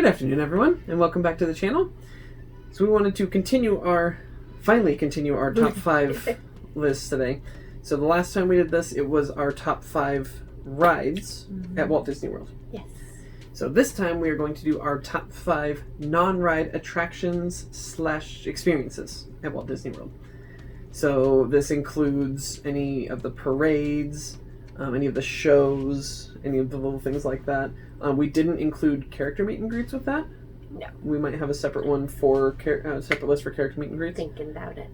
afternoon, everyone, and welcome back to the channel. So we wanted to finally continue our top 5 list today. So the last time we did this, it was our top 5 rides at Walt Disney World. Yes. So this time we are going to do our top 5 non-ride attractions / experiences at Walt Disney World. So this includes any of the parades, any of the shows, any of the little things like that. We didn't include character meet and greets with that. No. We might have a separate one for separate list for character meet and greets. Thinking about it.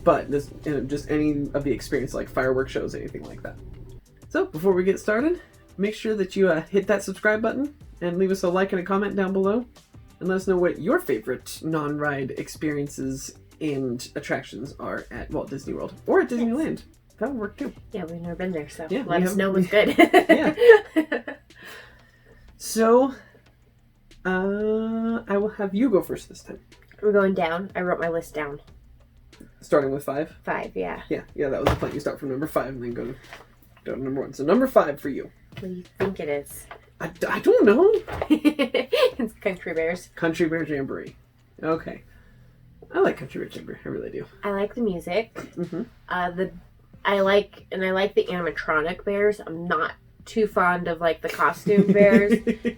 But this just any of the experience, like fireworks shows, anything like that. So before we get started, make sure that you hit that subscribe button and leave us a like and a comment down below, and let us know what your favorite non-ride experiences and attractions are at Walt Disney World or at Disneyland. Yes. That would work too. Yeah, we've never been there, so yeah, let us know what's good. Yeah. So, I will have you go first this time. We're going down. I wrote my list down. Starting with 5? 5, yeah. Yeah, that was the plan. You start from number 5 and then go to number 1. So number 5 for you. What do you think it is? I don't know. It's Country Bears. Country Bear Jamboree. Okay. I like Country Bear Jamboree. I really do. I like the music. Mm-hmm. I like the animatronic bears. I'm not too fond of like the costume bears.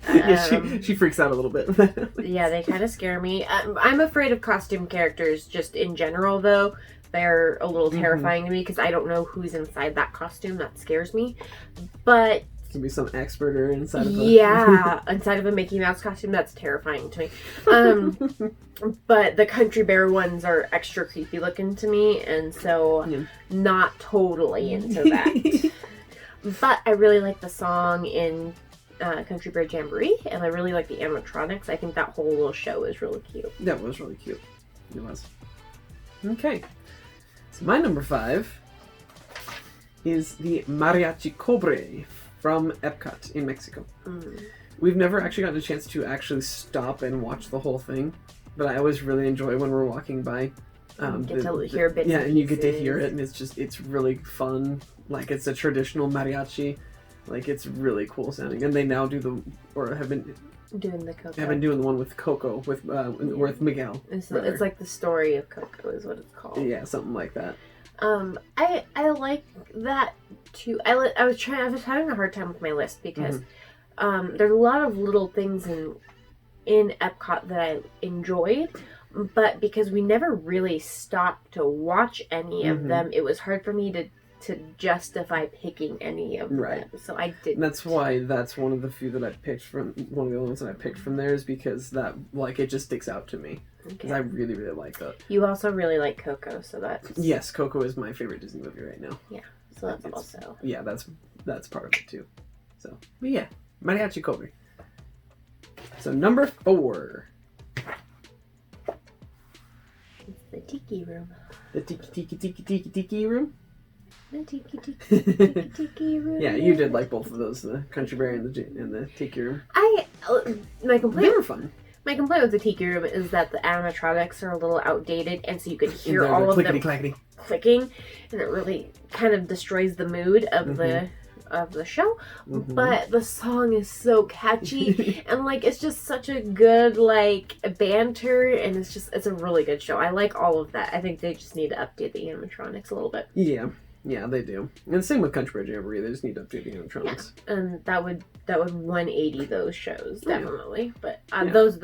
Yeah, she freaks out a little bit. Yeah, they kind of scare me. I'm afraid of costume characters just in general, though. They're a little terrifying to me because I don't know who's inside that costume. That scares me. But could be some expert or inside of inside of a Mickey Mouse costume. That's terrifying to me. But the Country Bear ones are extra creepy looking to me, and so not totally into that. But I really like the song in Country Bear Jamboree, and I really like the animatronics. I think that whole little show is really cute. That was really cute. It was. Okay. So my number 5 is the Mariachi Cobre from Epcot in Mexico. We've never actually gotten a chance to actually stop and watch the whole thing, but I always really enjoy when we're walking by. Get to hear bits and you get to hear it, and it's really fun. Like, it's a traditional mariachi. Like, it's really cool sounding. And they now have been doing the Coco. Have been doing the one with Coco, with Miguel. It's like the story of Coco is what it's called. Yeah, something like that. I like that too. I was having a hard time with my list because there's a lot of little things in Epcot that I enjoyed, but because we never really stopped to watch any of them, it was hard for me to justify picking any of them. So I didn't. That's why that's one of the few that I picked from, one of the ones that I picked from there, is because that, like, it just sticks out to me. Because I really, really like that. You also really like Coco, so that's... Yes, Coco is my favorite Disney movie right now. Yeah, so that's also... Yeah, that's part of it too. So, but yeah, Mariachi Cobre. So number 4. It's the Tiki Room. The Tiki Room? The Tiki Room. Yeah, you did like both of those, the Country Bear and the Tiki Room. My complaint... They were fun. My complaint with the Tiki Room is that the animatronics are a little outdated, and so you could hear all of them clicking, and it really kind of destroys the mood of the show. But the song is so catchy, and like it's just such a good like banter, and it's a really good show. I like all of that. I think they just need to update the animatronics a little bit. Yeah, they do. And same with Country Bear Jamboree, they just need to update the animatronics. Yeah, and that would 180 those shows, definitely. But those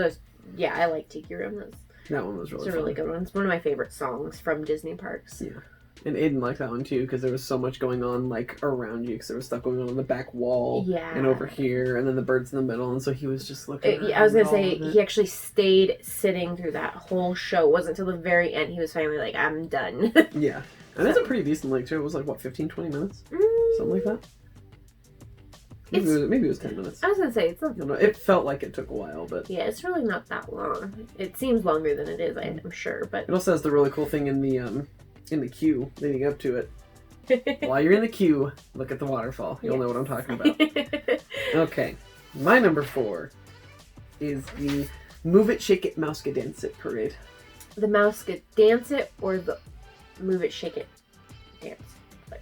I like Tiki Room. That one was really fun. It's a really good one. It's one of my favorite songs from Disney parks. Yeah. And Aiden liked that one too, because there was so much going on like around you, because there was stuff going on the back wall and over here, and then the birds in the middle, and so he was just looking I was going to say, he actually stayed sitting through that whole show. It wasn't until the very end he was finally like, I'm done. Yeah. And it's a pretty decent length too. It was like, what, 15, 20 minutes? Something like that? Maybe it was 10 minutes. I was going to say, it's not... It felt like it took a while, but... Yeah, it's really not that long. It seems longer than it is, I'm sure, but... It also has the really cool thing in the queue leading up to it. While you're in the queue, look at the waterfall. You'll know what I'm talking about. Okay. My number 4 is the Move It, Shake It, Mouse Get Dance It parade. The Mouse Get Dance It or the Move It, Shake It Dance? Like,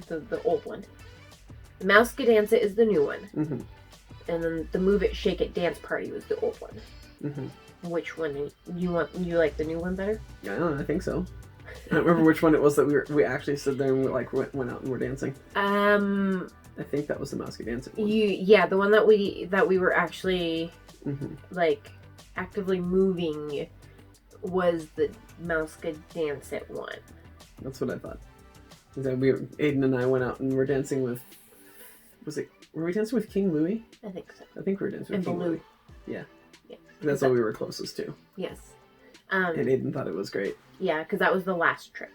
the old one. The Mouse Get Dance It is the new one. And then the Move It, Shake It Dance Party was the old one. Mm-hmm. Which one you like the new one better? Yeah, I think so. I don't remember which one it was that we actually stood there and went out and were dancing. I think that was the Mouse Could Dance It one. The one that we were actually like actively moving was the Mouse Could Dance It one. That's what I thought. Aiden and I went out and were dancing with. Were we dancing with King Louie? I think so. I think we were dancing with King Louie. Yeah. That's what we were closest to. Yes. And Aiden thought it was great. Yeah, because that was the last trip.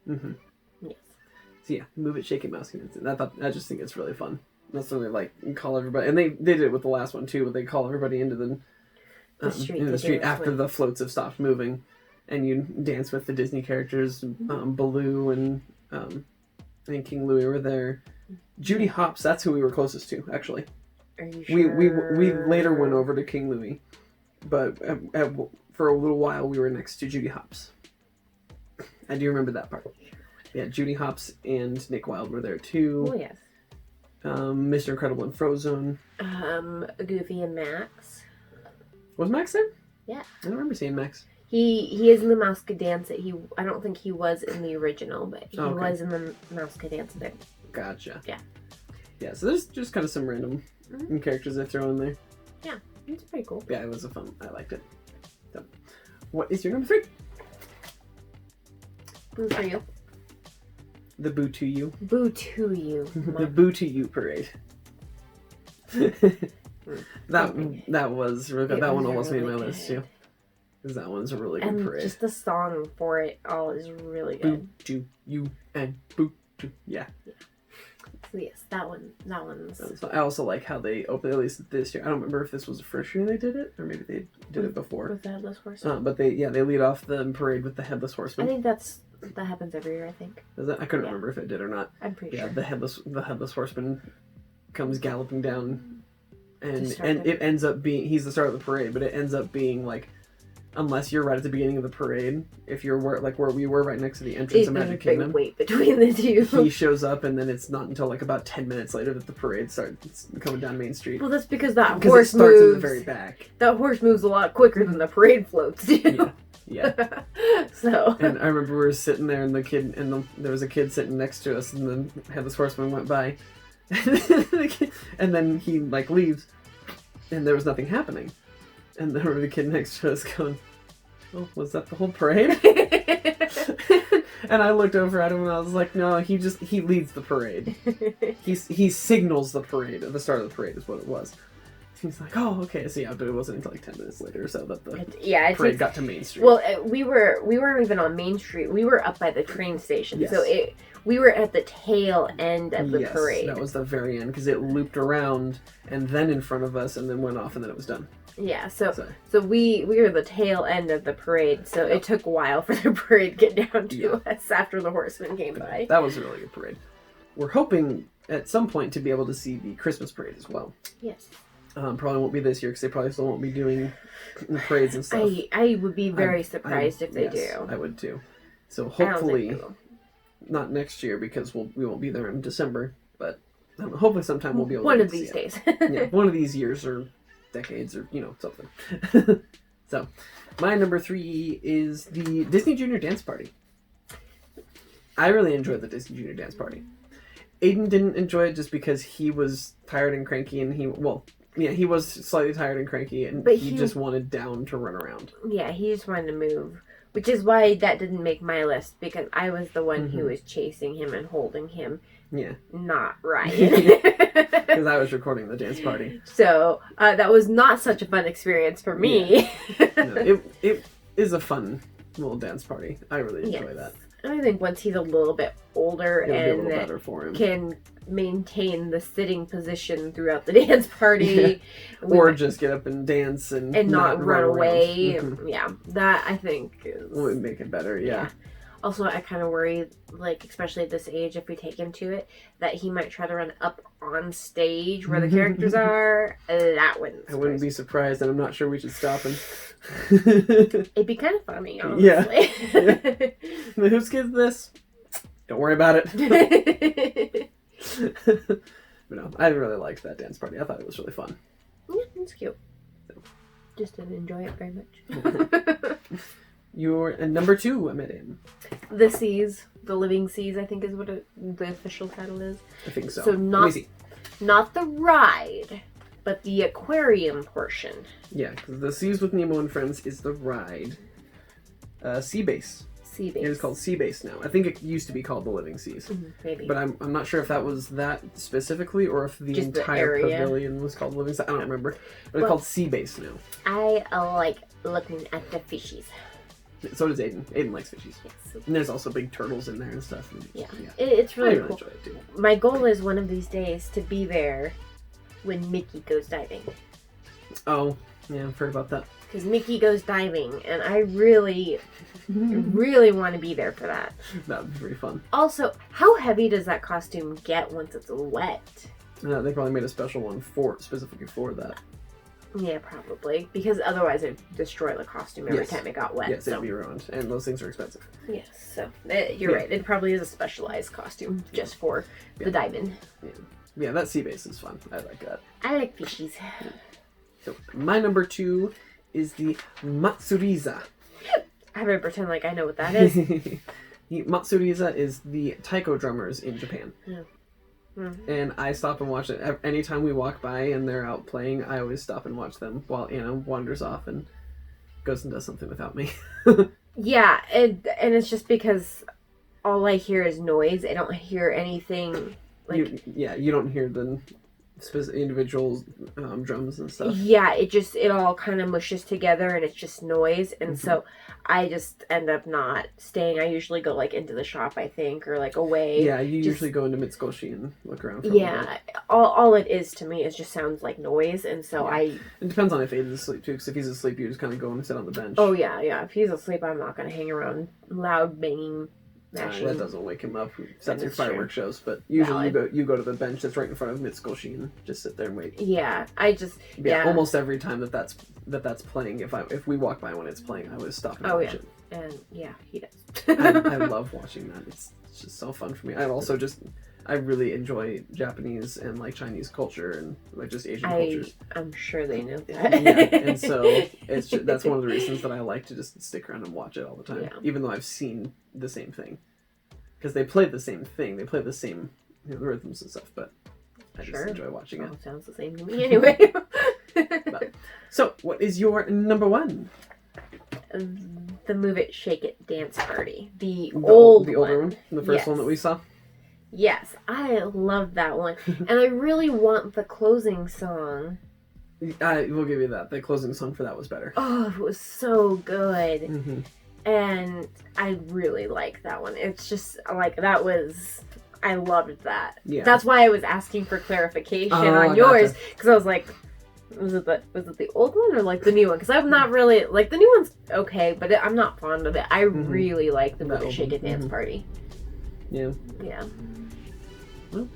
Mm-hmm. Yes. So yeah, Move It, Shake It, Mouse Could Dance It. I just think it's really fun. That's when they like call everybody, and they did it with the last one too. But they call everybody into the street after the floats have stopped moving, and you dance with the Disney characters. Baloo and King Louie were there. Judy Hopps, that's who we were closest to, actually. Are you sure? We later went over to King Louie, but for a little while we were next to Judy Hopps. I do remember that part. Yeah, Judy Hopps and Nick Wilde were there too. Oh yes. Mr. Incredible and Frozone. Goofy and Max. Was Max there? Yeah. I don't remember seeing Max. He is in the Mouse Could Dance It. I don't think he was in the original, but he was in the Mouse Could Dance It. Gotcha. Yeah. Yeah, so there's just kind of some random characters they throw in there. Yeah, it's pretty cool. Yeah, it was I liked it. So, what is your number 3? Boo for you. The Boo to You. Boo to You. The Boo to You parade. that was really good. That one almost made my list too. Because that one's a really good parade. Just the song for it all is really good. Boo to You and Boo to yeah. So yes, that one's. I also like how they opened, at least this year. I don't remember if this was the first year they did it, or maybe they did it before. With the Headless Horseman. But they lead off the parade with the Headless Horseman. I think that happens every year. I think. Does it? I couldn't remember if it did or not. I'm pretty sure. Yeah, the Headless Horseman comes galloping down, and it ends up being he's the start of the parade, but it ends up being like. Unless you're right at the beginning of the parade, if you're where we were right next to the entrance of Magic Kingdom, big wait between the two. He shows up, and then it's not until like about 10 minutes later that the parade starts coming down Main Street. Well, that's because horse moves. It starts in the very back. That horse moves a lot quicker than the parade floats do. Yeah. So. And I remember we were sitting there, and there was a kid sitting next to us, and the Headless Horseman went by, and then he like leaves, and there was nothing happening. And then the kid next to us going, "Oh, was that the whole parade?" And I looked over at him and I was like, "No, he leads the parade. He signals the parade at the start of the parade is what it was." He's like, "Oh, okay." So yeah, but it wasn't until like 10 minutes later or so that the parade got to Main Street. Well, we weren't even on Main Street. We were up by the train station. Yes. So we were at the tail end of the parade. That was the very end because it looped around and then in front of us and then went off and then it was done. Yeah, so we were the tail end of the parade, so it took a while for the parade to get down to us after the horsemen came by. That was a really good parade. We're hoping at some point to be able to see the Christmas parade as well. Yes. Probably won't be this year because they probably still won't be doing the parades and stuff. I would be very surprised if they do. I would too. So hopefully, not next year because we won't be there in December, but hopefully sometime we'll be able to see it. One of these days. Yeah, one of these years or decades or something. So my number 3 is the Disney Junior Dance Party. I really enjoyed the Disney Junior Dance Party. Aiden didn't enjoy it just because he was tired and cranky and he was slightly tired and cranky and he just wanted Down to run around. Yeah, he just wanted to move, which is why that didn't make my list because I was the one who was chasing him and holding him. Yeah. Not Ryan. Because I was recording the dance party. So, that was not such a fun experience for me. Yeah. No, it is a fun little dance party. I really enjoy that. I think once he's a little bit older and better for him. Can maintain the sitting position throughout the dance party. Yeah. Or just get up and dance and not run away. Mm-hmm. Yeah, that I think would make it better, yeah. Also, I kind of worry, like, especially at this age, if we take him to it, that he might try to run up on stage where the characters are. That wouldn't. I wouldn't be surprised, and I'm not sure we should stop him. It'd be kind of funny, honestly. Yeah. Whose kid's this? Don't worry about it. But no, I really liked that dance party. I thought it was really fun. It's cute. Just didn't enjoy it very much. Your number 2, Amidin. The Seas, The Living Seas, I think is what the official title is. I think so. So not the ride, but the aquarium portion. Yeah, because The Seas with Nemo and Friends is the ride. Sea Base. Sea Base. It is called Sea Base now. I think it used to be called The Living Seas. Maybe. But I'm not sure if that was that specifically or if the Just entire pavilion was called Living Seas. I don't remember. But it's called Sea Base now. I like looking at the fishies. So does Aiden. Aiden likes fishies. Yes. And there's also big turtles in there and stuff. And yeah. It's really cool. Enjoy it too. My goal is one of these days to be there when Mickey goes diving. Oh, yeah, I've heard about that. Because Mickey goes diving, and I really, really want to be there for that. That would be pretty fun. Also, how heavy does that costume get once it's wet? They probably made a special one specifically for that. Yeah, probably. Because otherwise it'd destroy the costume every time it got wet. Yes, it'd be ruined. And those things are expensive. Yes, so you're right. It probably is a specialized costume just for the diving. Yeah, that Sea Base is fun. I like that. I like fishies. So, my number 2 is the Matsuriza. I'm going to pretend like I know what that is. The Matsuriza is the taiko drummers in Japan. Mm-hmm. And I stop and watch it. Anytime we walk by and they're out playing, I always stop and watch them while Anna wanders off and goes and does something without me. Yeah, and it's just because all I hear is noise. I don't hear anything. You don't hear the individual drums and stuff. Yeah, it all kind of mushes together and it's just noise, and so I just end up not staying. I usually go like into the shop, I think, or like away. Yeah, you usually go into Mitsukoshi and look around for a little bit. all it is to me is just sounds like noise, and so it depends on if Aiden's asleep too, because if he's asleep you just kind of go and sit on the bench. Oh yeah, if he's asleep I'm not going to hang around loud banging. That doesn't wake him up except for fireworks shows, but usually you go to the bench that's right in front of Mitsukoshi and just sit there and wait. Yeah, almost every time that's playing, if we walk by when it's playing, I always stop and watch it. And he does. I love watching that. It's just so fun for me. I really enjoy Japanese and like Chinese culture and like just Asian cultures. I'm sure they know that. And so that's one of the reasons that I like to just stick around and watch it all the time, even though I've seen the same thing, because they play the same thing. They play the same rhythms and stuff, but I just enjoy watching it. Sounds the same to me anyway. So, what is your number 1? The Move It, Shake It Dance Party. The older one. The first one that we saw? Yes, I love that one. And I really want the closing song. I will give you that. The closing song for that was better. Oh, it was so good. Mm-hmm. And I really like that one. It's just like I loved that. Yeah. That's why I was asking for clarification on yours, because I was like, was it the old one or like the new one? Because I'm not really like the new one's okay, but I'm not fond of it. I really like the Move It, Shake It Dance Party. Yeah. Yeah. Well,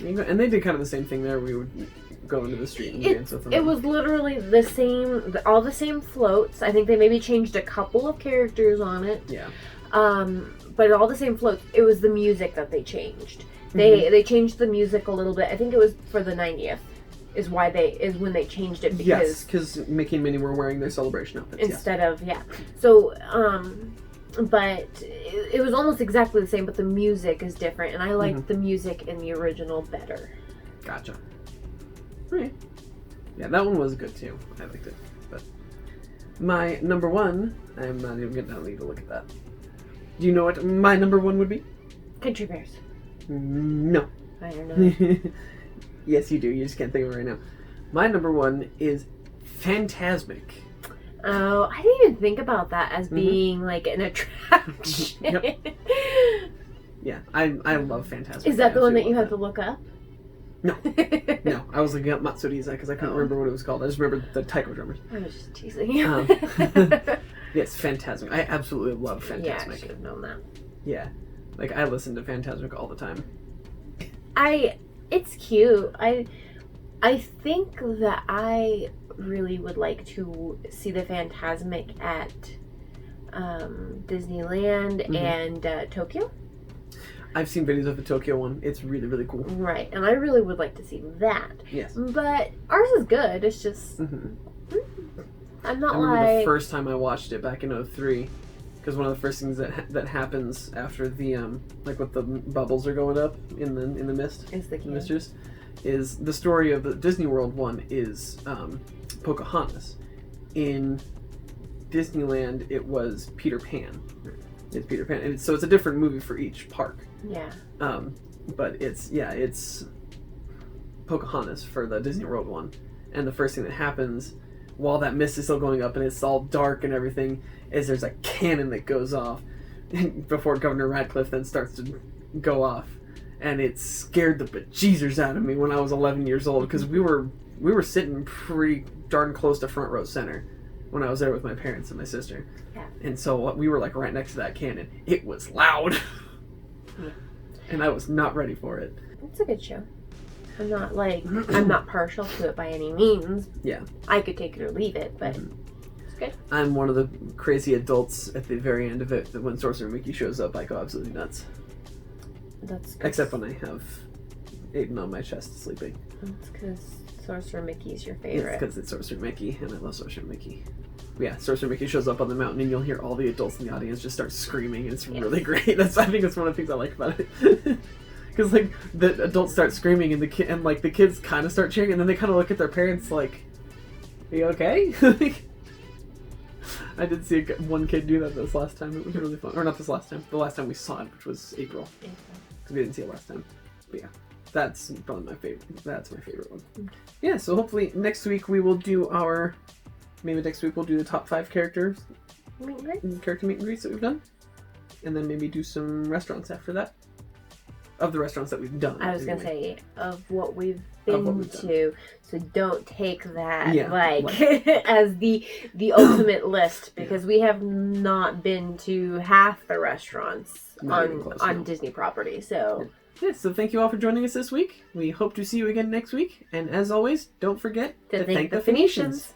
and they did kind of the same thing there. We would go into the street and dance with them. It was literally the same, all the same floats. I think they maybe changed a couple of characters on it. Yeah. But all the same floats. It was the music that they changed. They changed the music a little bit. I think it was for the 90th. Is when they changed it, because Mickey and Minnie were wearing their celebration outfits instead of So but it was almost exactly the same, but the music is different, and I liked the music in the original better. Gotcha. Right. Yeah, that one was good too. I liked it. But my number 1, I'm not even going to need to look at that. Do you know what my number 1 would be? Country Bears. No. I don't know. Yes, you do. You just can't think of it right now. My number 1 is Fantasmic. Oh, I didn't even think about that as being like an attraction. Yeah, I love Fantasmic. Is that the one that you had to look up? No. No, I was looking up Matsuriza because I couldn't remember what it was called. I just remember the taiko drummers. I was just teasing you. Yes, Fantasmic. I absolutely love Fantasmic. Yeah, I should have known that. Yeah. Like, I listen to Fantasmic all the time. It's cute. I think that I really would like to see the Fantasmic at Disneyland and Tokyo. I've seen videos of the Tokyo one. It's really, really cool. Right, and I really would like to see that. Yes. But ours is good. It's just... I'm not I remember the first time I watched it back in 2003, because one of the first things that happens after the like what the bubbles are going up in the mist is the misters, is the story of the Disney World one is Pocahontas. In Disneyland, it was Peter Pan. It's Peter Pan, and so it's a different movie for each park. Yeah. But it's Pocahontas for the Disney World one, and the first thing that happens while that mist is still going up and it's all dark and everything is there's a cannon that goes off before Governor Radcliffe then starts to go off, and it scared the bejesus out of me when I was 11 years old, because we were sitting pretty darn close to front row center when I was there with my parents and my sister. Yeah. And so we were like right next to that cannon. It was loud. Yeah. And I was not ready for it. It's a good show. I'm not partial to it by any means. Yeah. I could take it or leave it, but it's good. I'm one of the crazy adults at the very end of it that when Sorcerer Mickey shows up, I go absolutely nuts. That's good. Except when I have Aiden on my chest sleeping. That's because Sorcerer Mickey's your favorite. It's because it's Sorcerer Mickey, and I love Sorcerer Mickey. Yeah, Sorcerer Mickey shows up on the mountain, and you'll hear all the adults in the audience just start screaming, and it's really great. I think that's one of the things I like about it. Because like the adults start screaming, and the kids kind of start cheering, and then they kind of look at their parents like, "Are you okay?" I did see one kid do that this last time. It was really fun. Or not this last time. The last time we saw it, which was April. Because we didn't see it last time. But yeah, that's probably my favorite. That's my favorite one. Yeah, so hopefully next week we will do the top 5 character meet and greets that we've done. And then maybe do some restaurants after that. Of the restaurants that we've done. I was going to say, of what we've been to. So don't take that as the ultimate list, because we have not been to half the restaurants on Disney property. So yeah, so thank you all for joining us this week. We hope to see you again next week. And as always, don't forget to thank the Phoenicians.